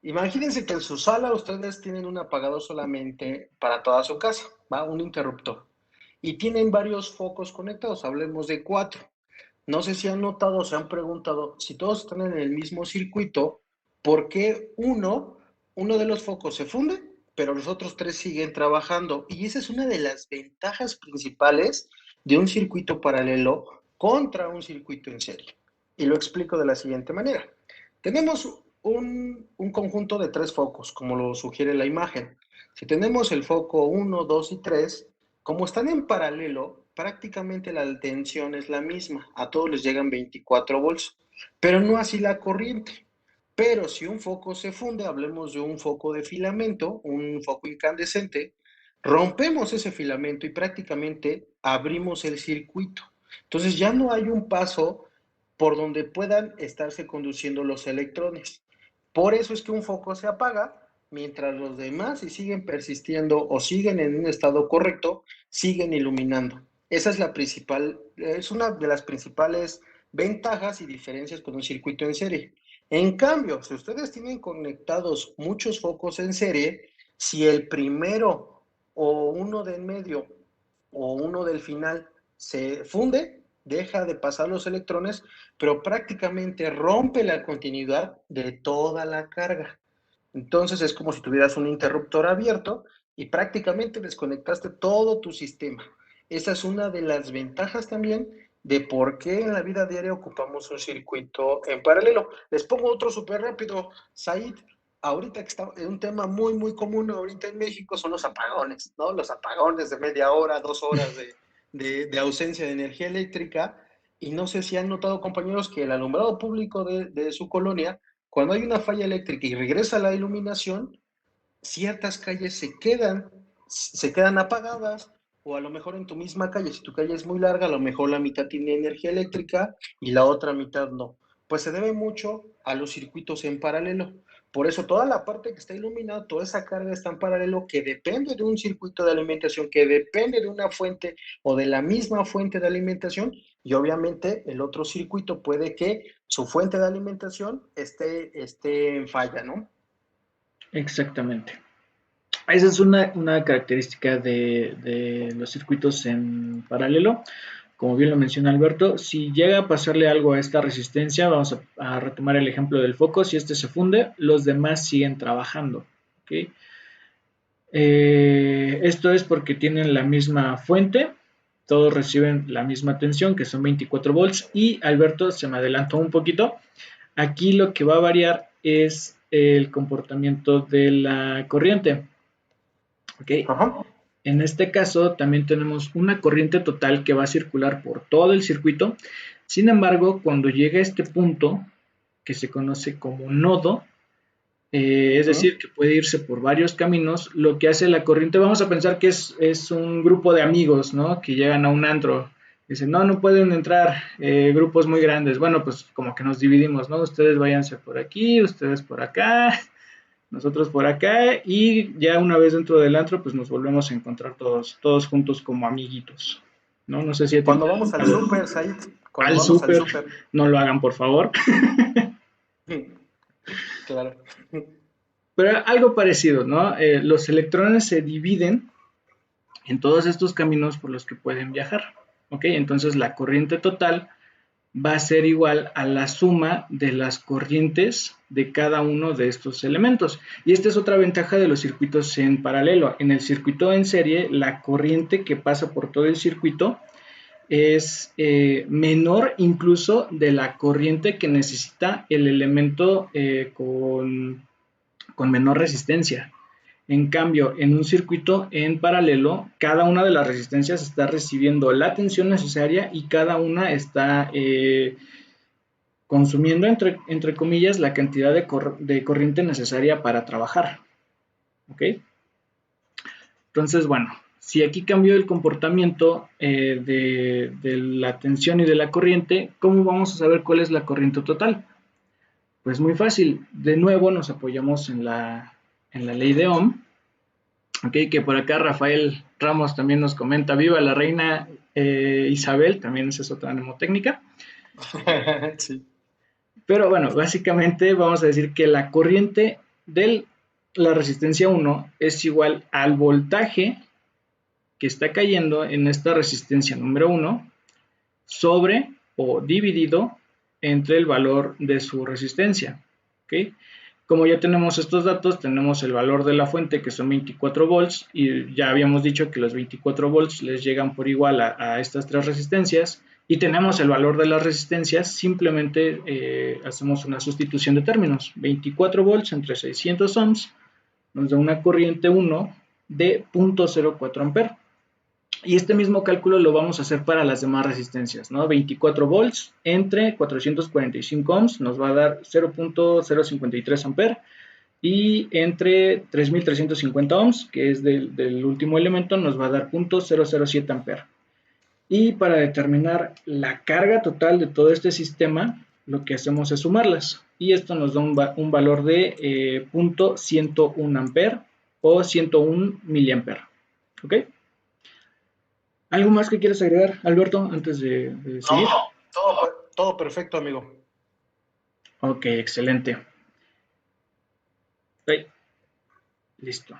Imagínense que en su sala ustedes tienen un apagador solamente para toda su casa, ¿va? Un interruptor. Y tienen varios focos conectados, hablemos de 4. No sé si han notado o se han preguntado si todos están en el mismo circuito, ¿por qué uno de los focos se funde, pero los otros 3 siguen trabajando? Y esa es una de las ventajas principales de un circuito paralelo contra un circuito en serie. Y lo explico de la siguiente manera. Tenemos un conjunto de 3 focos, como lo sugiere la imagen. Si tenemos el foco 1, 2 y 3, como están en paralelo, prácticamente la tensión es la misma. A todos les llegan 24 volts, pero no así la corriente. Pero si un foco se funde, hablemos de un foco de filamento, un foco incandescente, rompemos ese filamento y prácticamente abrimos el circuito. Entonces ya no hay un paso por donde puedan estarse conduciendo los electrones. Por eso es que un foco se apaga, mientras los demás, si siguen persistiendo o siguen en un estado correcto, siguen iluminando. Esa es la principal, es una de las principales ventajas y diferencias con un circuito en serie. En cambio, si ustedes tienen conectados muchos focos en serie, si el primero o uno de en medio o uno del final se funde, deja de pasar los electrones, pero prácticamente rompe la continuidad de toda la carga. Entonces es como si tuvieras un interruptor abierto y prácticamente desconectaste todo tu sistema. Esa es una de las ventajas también de por qué en la vida diaria ocupamos un circuito en paralelo. Les pongo otro súper rápido, Said. Ahorita que está un tema muy, muy común ahorita en México son los apagones, ¿no? Los apagones de media hora, 2 horas de ausencia de energía eléctrica. Y no sé si han notado, compañeros, que el alumbrado público de su colonia, cuando hay una falla eléctrica y regresa la iluminación, ciertas calles se quedan apagadas, o a lo mejor en tu misma calle, si tu calle es muy larga, a lo mejor la mitad tiene energía eléctrica y la otra mitad no. Pues se debe mucho a los circuitos en paralelo. Por eso toda la parte que está iluminada, toda esa carga está en paralelo que depende de un circuito de alimentación, que depende de una fuente o de la misma fuente de alimentación, y obviamente el otro circuito puede que su fuente de alimentación esté en falla, ¿no? Exactamente. Esa es una característica de los circuitos en paralelo. Como bien lo menciona Alberto, si llega a pasarle algo a esta resistencia, vamos a retomar el ejemplo del foco, si este se funde, los demás siguen trabajando. ¿Ok? Esto es porque tienen la misma fuente, todos reciben la misma tensión, que son 24 volts, y Alberto se me adelantó un poquito. Aquí lo que va a variar es el comportamiento de la corriente. ¿Ok? Ajá. En este caso también tenemos una corriente total que va a circular por todo el circuito. Sin embargo, cuando llega a este punto, que se conoce como nodo, es Uh-huh. decir, que puede irse por varios caminos, lo que hace la corriente, vamos a pensar que es un grupo de amigos, ¿no? Que llegan a un antro. Dicen, no, no pueden entrar grupos muy grandes. Bueno, pues como que nos dividimos, ¿no? Ustedes váyanse por aquí, ustedes por acá, nosotros por acá, y ya una vez dentro del antro, pues nos volvemos a encontrar todos juntos como amiguitos, ¿no? No sé si a ti Cuando vamos al súper, Said, cuando al vamos al súper, súper. no lo hagan por favor. Claro. Pero algo parecido, ¿no? Los electrones se dividen en todos estos caminos por los que pueden viajar. ¿Ok? Entonces la corriente total va a ser igual a la suma de las corrientes de cada uno de estos elementos. Y esta es otra ventaja de los circuitos en paralelo. En el circuito en serie, la corriente que pasa por todo el circuito es menor incluso de la corriente que necesita el elemento con menor resistencia. En cambio, en un circuito en paralelo, cada una de las resistencias está recibiendo la tensión necesaria y cada una está consumiendo, entre comillas, la cantidad de corriente necesaria para trabajar. ¿Ok? Entonces, bueno, si aquí cambió el comportamiento de la tensión y de la corriente, ¿cómo vamos a saber cuál es la corriente total? Pues muy fácil. De nuevo nos apoyamos en la ley de Ohm. Okay, que por acá Rafael Ramos también nos comenta, viva la reina Isabel, también esa es otra mnemotécnica. Sí. Pero bueno, básicamente vamos a decir que la corriente de la resistencia 1 es igual al voltaje que está cayendo en esta resistencia número 1 sobre o dividido entre el valor de su resistencia. ¿Okay? Como ya tenemos estos datos, tenemos el valor de la fuente que son 24 volts y ya habíamos dicho que los 24 volts les llegan por igual a estas tres resistencias y tenemos el valor de las resistencias, simplemente hacemos una sustitución de términos. 24 volts entre 600 ohms nos da una corriente 1 de 0.04 amperes. Y este mismo cálculo lo vamos a hacer para las demás resistencias, ¿no? 24 volts entre 445 ohms nos va a dar 0.053 amperes y entre 3350 ohms, que es del último elemento, nos va a dar 0.007 amperes. Y para determinar la carga total de todo este sistema, lo que hacemos es sumarlas. Y esto nos da un valor de 0.101 amperes o 101 miliamperes. ¿Ok? ¿Algo más que quieras agregar, Alberto, antes de seguir? No, todo perfecto, amigo. Ok, excelente. Okay, listo.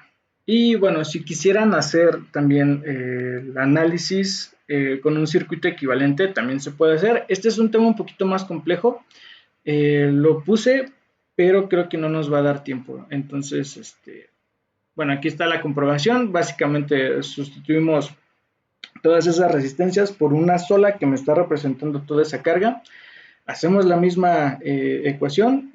Y bueno, si quisieran hacer también el análisis con un circuito equivalente, también se puede hacer. Este es un tema un poquito más complejo. Lo puse, pero creo que no nos va a dar tiempo. Entonces, bueno, aquí está la comprobación. Básicamente sustituimos todas esas resistencias por una sola que me está representando toda esa carga. Hacemos la misma ecuación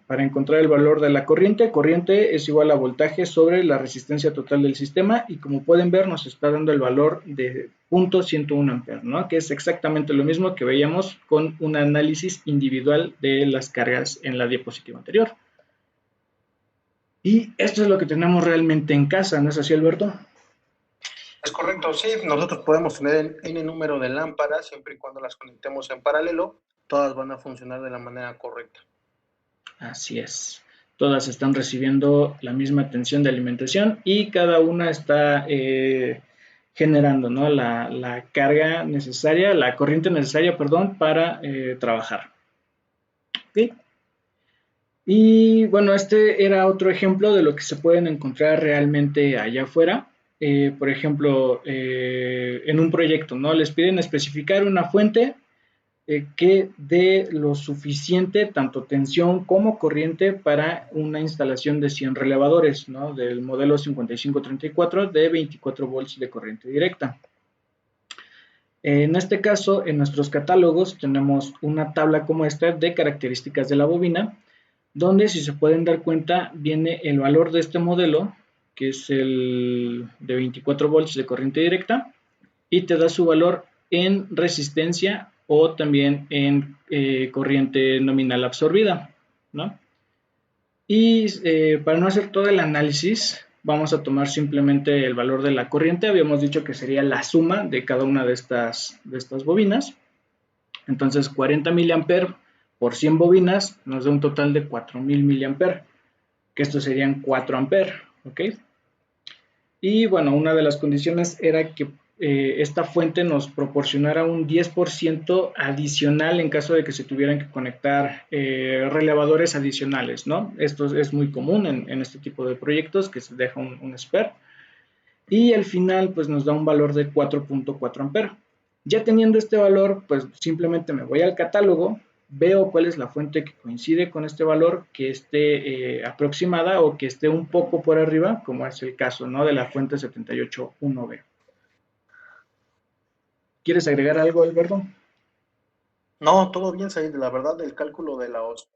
para encontrar el valor de la corriente. Corriente es igual a voltaje sobre la resistencia total del sistema y como pueden ver nos está dando el valor de 0.101 amperes, ¿no? Que es exactamente lo mismo que veíamos con un análisis individual de las cargas en la diapositiva anterior. Y esto es lo que tenemos realmente en casa, ¿no es así, Alberto? Es correcto, sí, nosotros podemos tener n número de lámparas siempre y cuando las conectemos en paralelo, todas van a funcionar de la manera correcta. Así es. Todas están recibiendo la misma tensión de alimentación y cada una está generando, ¿no? la carga necesaria, la corriente necesaria, perdón, para trabajar. ¿Okay? Y bueno, este era otro ejemplo de lo que se pueden encontrar realmente allá afuera. Por ejemplo, en un proyecto, ¿no? Les piden especificar una fuente que dé lo suficiente, tanto tensión como corriente, para una instalación de 100 relevadores, ¿no? Del modelo 5534 de 24 volts de corriente directa. En este caso, en nuestros catálogos tenemos una tabla como esta de características de la bobina, donde, si se pueden dar cuenta, viene el valor de este modelo, que es el de 24 volts de corriente directa, y te da su valor en resistencia o también en corriente nominal absorbida, ¿no? Y para no hacer todo el análisis, vamos a tomar simplemente el valor de la corriente. Habíamos dicho que sería la suma de cada una de estas bobinas. Entonces, 40 miliamperes por 100 bobinas nos da un total de 4000 miliamperes, que estos serían 4 amperes, ¿ok? Y bueno, una de las condiciones era que esta fuente nos proporcionara un 10% adicional en caso de que se tuvieran que conectar relevadores adicionales, ¿no? Esto es muy común en este tipo de proyectos, que se deja un spare. y al final pues nos da un valor de 4.4 amperes. Ya teniendo este valor, pues simplemente me voy al catálogo, veo cuál es la fuente que coincide con este valor, que esté aproximada o que esté un poco por arriba, como es el caso, ¿no?, de la fuente 781B. ¿Quieres agregar algo, Alberto? No, todo bien, Said. La verdad, el cálculo de la OS.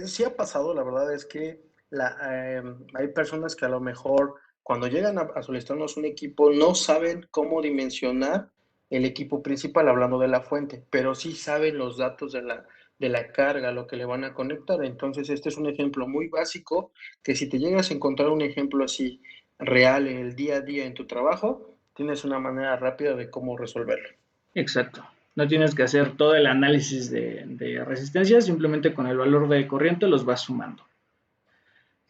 Sí ha pasado, la verdad es que hay personas que a lo mejor cuando llegan a solicitarnos un equipo no saben cómo dimensionar el equipo principal, hablando de la fuente, pero sí saben los datos de la carga, lo que le van a conectar. Entonces, este es un ejemplo muy básico que si te llegas a encontrar un ejemplo así real en el día a día en tu trabajo, tienes una manera rápida de cómo resolverlo. Exacto. No tienes que hacer todo el análisis de resistencia, simplemente con el valor de corriente los vas sumando.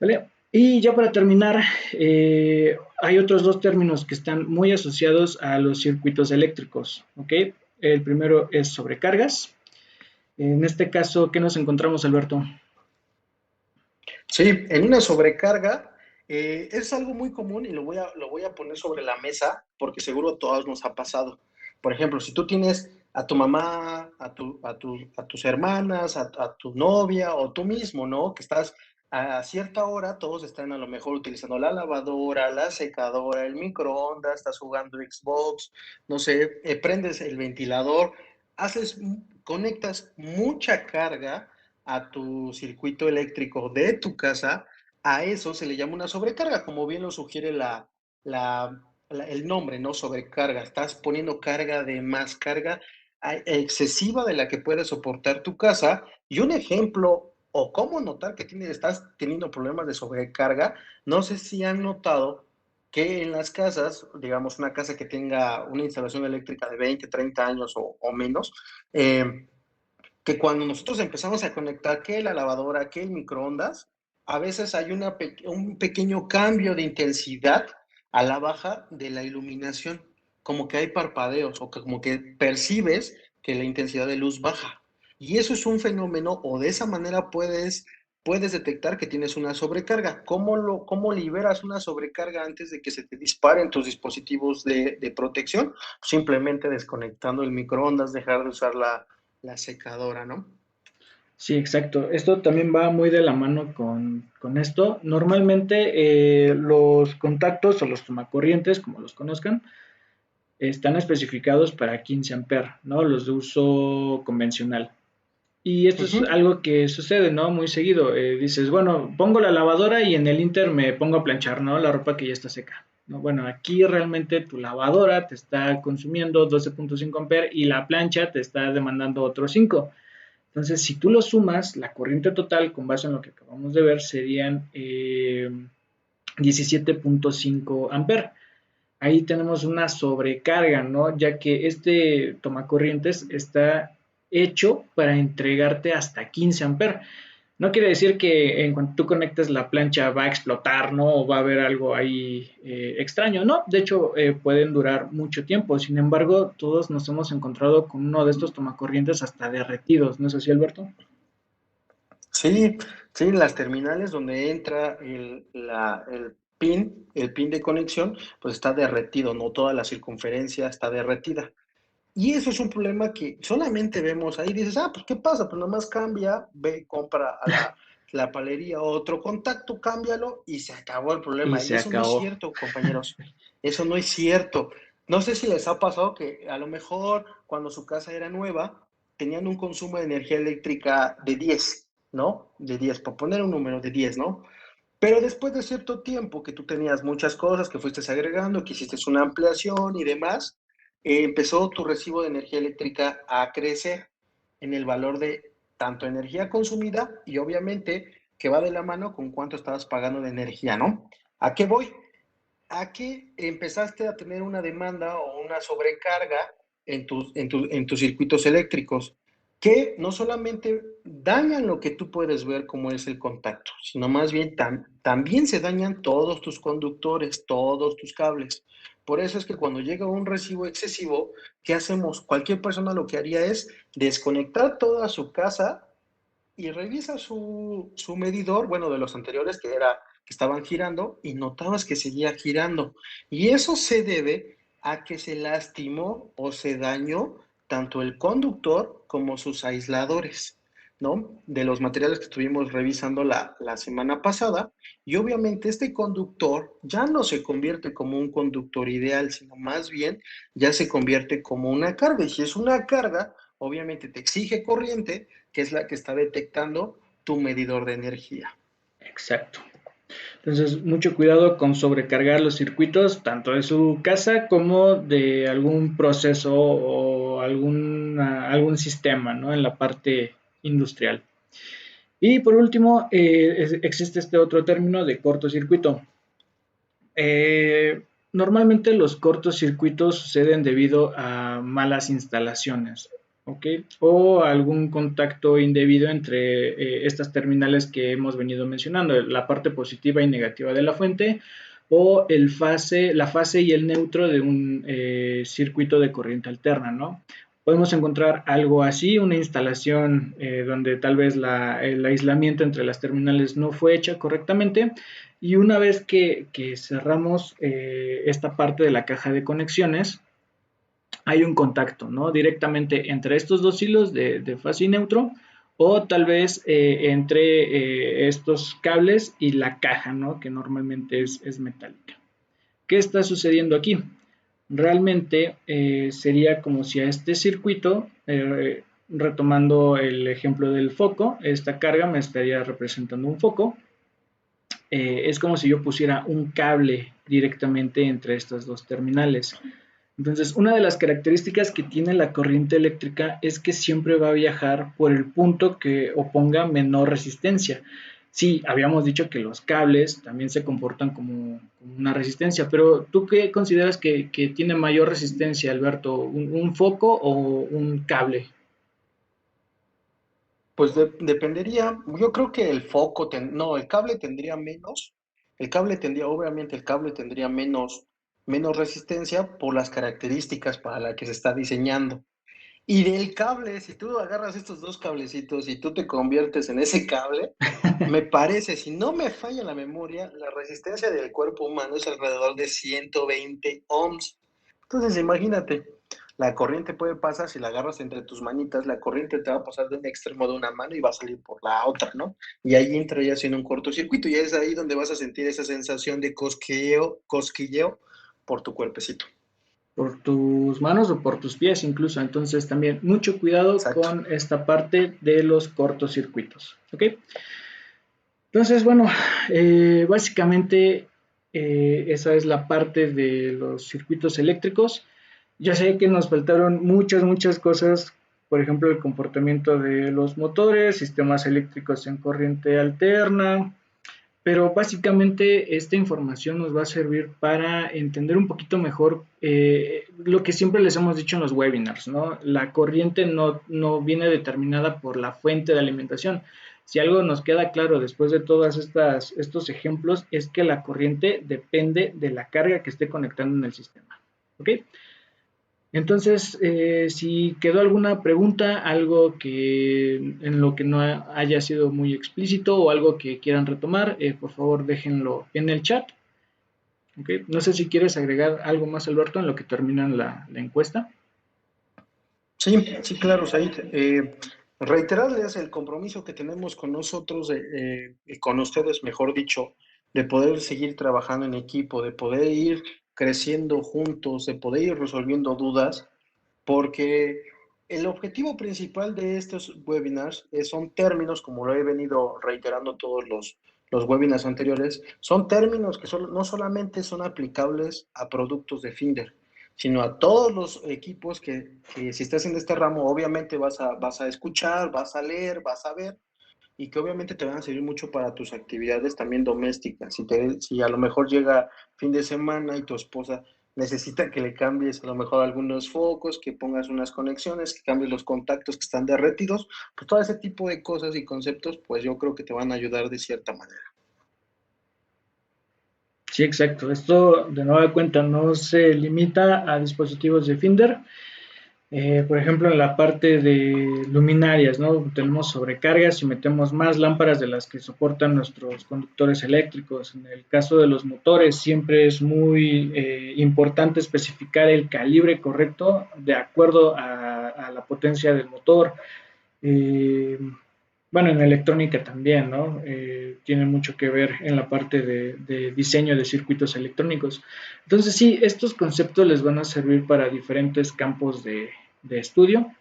¿Vale? Y ya para terminar, hay otros dos términos que están muy asociados a los circuitos eléctricos. ¿Ok? El primero es sobrecargas. En este caso, ¿qué nos encontramos, Alberto? Sí, en una sobrecarga es algo muy común y lo voy a poner sobre la mesa porque seguro a todos nos ha pasado. Por ejemplo, si tú tienes a tu mamá, a tus hermanas, a tu novia o tú mismo, ¿no? Que estás a cierta hora, todos están a lo mejor utilizando la lavadora, la secadora, el microondas, estás jugando Xbox, no sé, prendes el ventilador, conectas mucha carga a tu circuito eléctrico de tu casa, a eso se le llama una sobrecarga, como bien lo sugiere el nombre, ¿no? Sobrecarga. Estás poniendo carga de más carga excesiva de la que puede soportar tu casa. Y un ejemplo, o cómo notar que estás teniendo problemas de sobrecarga, no sé si han notado que en las casas, digamos una casa que tenga una instalación eléctrica de 20, 30 años o menos, que cuando nosotros empezamos a conectar que la lavadora, que el microondas, a veces hay un pequeño cambio de intensidad a la baja de la iluminación, como que hay parpadeos o que como que percibes que la intensidad de luz baja. Y eso es un fenómeno o de esa manera puedes detectar que tienes una sobrecarga. ¿Cómo liberas una sobrecarga antes de que se te disparen tus dispositivos de protección? Simplemente desconectando el microondas, dejar de usar la secadora, ¿no? Sí, exacto. Esto también va muy de la mano con esto. Normalmente los contactos o los tomacorrientes, como los conozcan, están especificados para 15 amperes, ¿no? Los de uso convencional. Y esto es Ujú. algo que sucede, ¿no? Muy seguido. Dices, bueno, pongo la lavadora y en el Inter me pongo a planchar, ¿no? La ropa que ya está seca. ¿No? Bueno, aquí realmente tu lavadora te está consumiendo 12.5 amperes y la plancha te está demandando otros 5. Entonces, si tú lo sumas, la corriente total, con base en lo que acabamos de ver, serían 17.5 amperes. Ahí tenemos una sobrecarga, ¿no? Ya que este tomacorrientes está hecho para entregarte hasta 15 amperes. No quiere decir que en cuanto tú conectes la plancha va a explotar, ¿no? O va a haber algo ahí extraño, ¿no? De hecho, pueden durar mucho tiempo. Sin embargo, todos nos hemos encontrado con uno de estos tomacorrientes hasta derretidos, ¿no es así, Alberto? Sí, sí, las terminales donde entra el pin de conexión, pues está derretido, no toda la circunferencia está derretida. Y eso es un problema que solamente vemos ahí, dices, ah, pues ¿qué pasa? Pues nomás cambia, ve, compra a la palería otro contacto, cámbialo y se acabó el Y problema. se Y eso no es acabó. cierto, compañeros. Eso no es cierto. No sé si les ha pasado que a lo mejor cuando su casa era nueva, tenían un consumo de energía eléctrica de 10, ¿no? De 10, por poner un número de 10, ¿no? Pero después de cierto tiempo que tú tenías muchas cosas, que fuiste agregando, que hiciste una ampliación y demás, empezó tu recibo de energía eléctrica a crecer en el valor de tanto energía consumida y obviamente que va de la mano con cuánto estabas pagando de energía, ¿no? ¿A qué voy? A que empezaste a tener una demanda o una sobrecarga en tus circuitos eléctricos, que no solamente dañan lo que tú puedes ver como es el contacto, sino más bien también se dañan todos tus conductores, todos tus cables. Por eso es que cuando llega un recibo excesivo, ¿qué hacemos? Cualquier persona lo que haría es desconectar toda su casa y revisa su medidor, bueno, de los anteriores, que era que estaban girando y notabas que seguía girando. Y eso se debe a que se lastimó o se dañó tanto el conductor como sus aisladores, ¿no? De los materiales que estuvimos revisando la semana pasada. Y obviamente este conductor ya no se convierte como un conductor ideal, sino más bien ya se convierte como una carga. Y si es una carga, obviamente te exige corriente, que es la que está detectando tu medidor de energía. Exacto. Entonces, mucho cuidado con sobrecargar los circuitos, tanto de su casa como de algún proceso o algún sistema, ¿no? En la parte industrial. Y por último, existe este otro término de cortocircuito. Eh, Normalmente los cortocircuitos suceden debido a malas instalaciones, ¿ok? O algún contacto indebido entre estas terminales que hemos venido mencionando, la parte positiva y negativa de la fuente, o la fase y el neutro de un circuito de corriente alterna, ¿no? Podemos encontrar algo así, una instalación donde tal vez el aislamiento entre las terminales no fue hecha correctamente, y una vez que cerramos esta parte de la caja de conexiones, hay un contacto, ¿no? Directamente entre estos dos hilos de fase y neutro, o tal vez entre estos cables y la caja, ¿no? Que normalmente es metálica. ¿Qué está sucediendo aquí? Realmente sería como si a este circuito, retomando el ejemplo del foco, esta carga me estaría representando un foco. Es como si yo pusiera un cable directamente entre estas dos terminales. Entonces, una de las características que tiene la corriente eléctrica es que siempre va a viajar por el punto que oponga menor resistencia. Sí, habíamos dicho que los cables también se comportan como una resistencia, pero ¿tú qué consideras que tiene mayor resistencia, Alberto? ¿Un foco o un cable? Pues dependería, yo creo que el foco, no, el cable tendría menos, obviamente el cable tendría menos resistencia por las características para las que se está diseñando. Y del cable, si tú agarras estos dos cablecitos y tú te conviertes en ese cable, me parece, si no me falla la memoria, la resistencia del cuerpo humano es alrededor de 120 ohms. Entonces, imagínate, la corriente puede pasar, si la agarras entre tus manitas, la corriente te va a pasar de un extremo de una mano y va a salir por la otra, ¿no? Y ahí entra ya haciendo un cortocircuito, y es ahí donde vas a sentir esa sensación de cosquilleo por tu cuerpecito. Por tus manos o por tus pies incluso. Entonces también mucho cuidado Exacto. con esta parte de los cortocircuitos. ¿Ok? Entonces, bueno, básicamente esa es la parte de los circuitos eléctricos. Ya sé que nos faltaron muchas cosas, por ejemplo, el comportamiento de los motores, sistemas eléctricos en corriente alterna, pero básicamente esta información nos va a servir para entender un poquito mejor lo que siempre les hemos dicho en los webinars, ¿no? La corriente no viene determinada por la fuente de alimentación. Si algo nos queda claro después de todos estos ejemplos es que la corriente depende de la carga que esté conectando en el sistema. ¿Ok? Entonces, si quedó alguna pregunta, algo que en lo que no haya sido muy explícito o algo que quieran retomar, por favor déjenlo en el chat. ¿Okay? No sé si quieres agregar algo más, Alberto, en lo que termina la encuesta. Sí, sí, claro, Said. Reiterarles el compromiso que tenemos con nosotros, y con ustedes, mejor dicho, de poder seguir trabajando en equipo, de poder ir creciendo juntos, de poder ir resolviendo dudas, porque el objetivo principal de estos webinars son términos, como lo he venido reiterando todos los webinars anteriores, son términos que no solamente son aplicables a productos de Finder, sino a todos los equipos que si estás en este ramo, obviamente vas a escuchar, vas a leer, vas a ver, y que obviamente te van a servir mucho para tus actividades también domésticas. Si a lo mejor llega fin de semana y tu esposa necesita que le cambies a lo mejor algunos focos, que pongas unas conexiones, que cambies los contactos que están derretidos, pues todo ese tipo de cosas y conceptos, pues yo creo que te van a ayudar de cierta manera. Sí, exacto. Esto, de nueva cuenta, no se limita a dispositivos de Finder. Por ejemplo, en la parte de luminarias, ¿no? Tenemos sobrecargas y metemos más lámparas de las que soportan nuestros conductores eléctricos. En el caso de los motores, siempre es muy importante especificar el calibre correcto de acuerdo a la potencia del motor. Eh, bueno, en electrónica también, ¿no? Tiene mucho que ver en la parte de diseño de circuitos electrónicos. Entonces, sí, estos conceptos les van a servir para diferentes campos de estudio.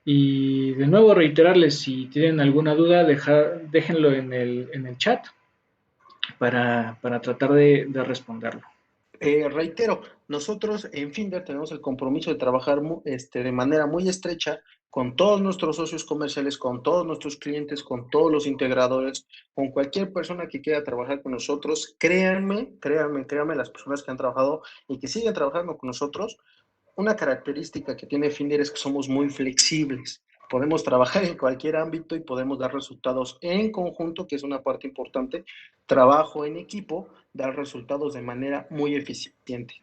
Y de nuevo reiterarles, si tienen alguna duda, déjenlo en el chat para tratar de responderlo. Reitero, nosotros en Finder tenemos el compromiso de trabajar de manera muy estrecha con todos nuestros socios comerciales, con todos nuestros clientes, con todos los integradores, con cualquier persona que quiera trabajar con nosotros. Créanme, las personas que han trabajado y que siguen trabajando con nosotros, una característica que tiene Finder es que somos muy flexibles. Podemos trabajar en cualquier ámbito y podemos dar resultados en conjunto, que es una parte importante. Trabajo en equipo, dar resultados de manera muy eficiente.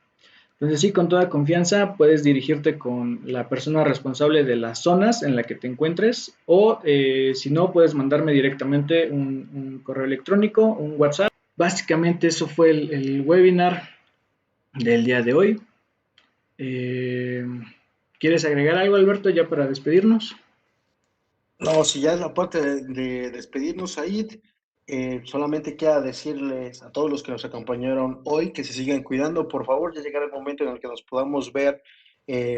Entonces, sí, con toda confianza puedes dirigirte con la persona responsable de las zonas en la que te encuentres o si no, puedes mandarme directamente un correo electrónico, un WhatsApp. Básicamente eso fue el webinar del día de hoy. Eh, ¿Quieres agregar algo, Alberto, ya para despedirnos? No, si ya es la parte de despedirnos, Said, solamente queda decirles a todos los que nos acompañaron hoy que se sigan cuidando. Por favor, ya llegará el momento en el que nos podamos ver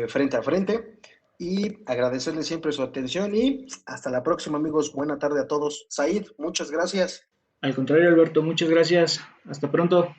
frente a frente y agradecerles siempre su atención y hasta la próxima, amigos. Buena tarde a todos. Said, muchas gracias. Al contrario, Alberto, muchas gracias. Hasta pronto.